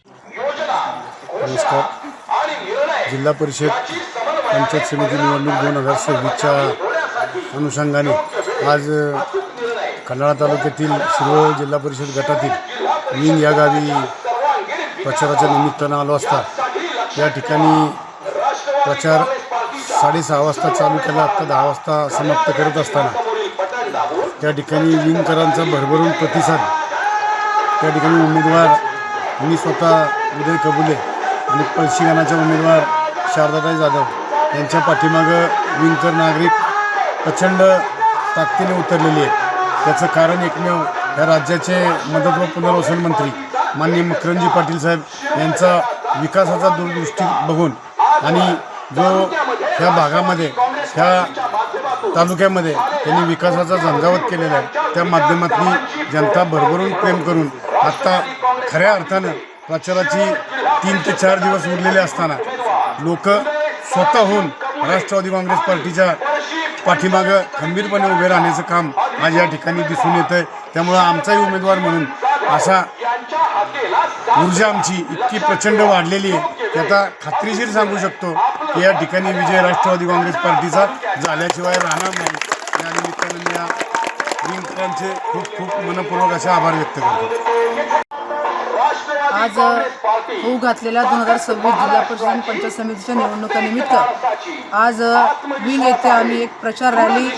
नमस्कार. जिल्हा परिषद पंचायत समिती निवडणूक 2026च्या अनुषंगाने आज खंडाळा तालुक्यातील शिरोळ जिल्हा परिषद गटातील विंग या गावी प्रचाराच्या निमित्तानं आलो असता या ठिकाणी प्रचार 6:30 वाजता चालू केला. आत्ता 10 वाजता समाप्त करत असताना त्या ठिकाणी विंगकरांचा भरभरून प्रतिसाद. त्या ठिकाणी उमेदवार मी स्वतः उदय कबुले आणि पळशीगणाच्या उमेदवार शारदाताई जाधव यांच्या पाठीमागं विंगकर नागरिक प्रचंड ताकदीने उतरलेले आहेत. त्याचं कारण एकमेव या राज्याचे मदत व पुनर्वसन मंत्री माननीय मकरंदजी पाटील साहेब यांचा विकासाचा दूरदृष्टी बघून आणि जो ह्या भागामध्ये ह्या तालुक्यामध्ये त्यांनी विकासाचा झंझावत केलेला आहे त्या माध्यमातून जनता भरभरून प्रेम करून आत्ता खऱ्या अर्थानं प्रचाराची 3 ते 4 दिवस उरलेले असताना लोक स्वतःहून राष्ट्रवादी काँग्रेस पार्टीच्या पाठीमागं खंबीरपणे उभे राहण्याचं काम आज या ठिकाणी दिसून येतं आहे. त्यामुळं आमचाही उमेदवार म्हणून असा ऊर्जा आमची इतकी प्रचंड वाढलेली आहे की आता खात्रीशीर सांगू शकतो की या ठिकाणी विजय राष्ट्रवादी काँग्रेस पार्टीचा झाल्याशिवाय राहणार नाही. या निमित्तानं मी या विंगकरांचे खूप खूप मनपूर्वक असे आभार व्यक्त करतो. आज होऊ घातलेल्या 2026 जिल्हा परिषद पंचायत समितीच्या निवडणुकीनिमित्त आज विंग येथे आम्ही एक प्रचार रॅली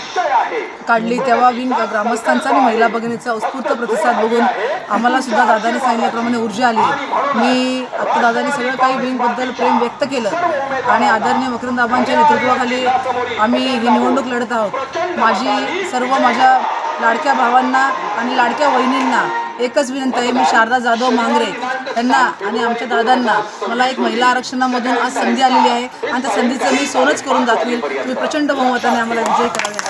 काढली. तेव्हा विंग ग्रामस्थांचा आणि महिला भगिनीचा उत्स्फूर्त प्रतिसाद बघून आम्हाला सुद्धा दादांनी सांगितल्याप्रमाणे ऊर्जा आली. मी आत्ता दादांनी सगळं काही विंगबद्दल प्रेम व्यक्त केलं आणि आदरणीय मकरंदबाबांच्या नेतृत्वाखाली आम्ही ही निवडणूक लढत आहोत. माझ्या लाडक्या भावांना आणि लाडक्या वहिनींना एकच विनंती आहे. मी शारदा जाधव मांगरे यांना आणि आमच्या दादांना मला एक महिला आरक्षणामधून आज संधी आलेली आहे आणि त्या संधीचं मी सोनच करून दाखवेल. तुम्ही प्रचंड बहुमताने आम्हाला विजयी करावे.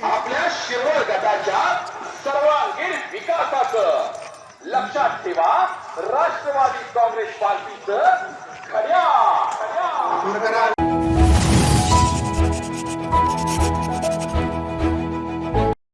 आपल्या शिरोळ गटाच्या सर्वांगीण विकासाचं लक्षात ठेवा. राष्ट्रवादी काँग्रेस पार्टीचं खऱ्या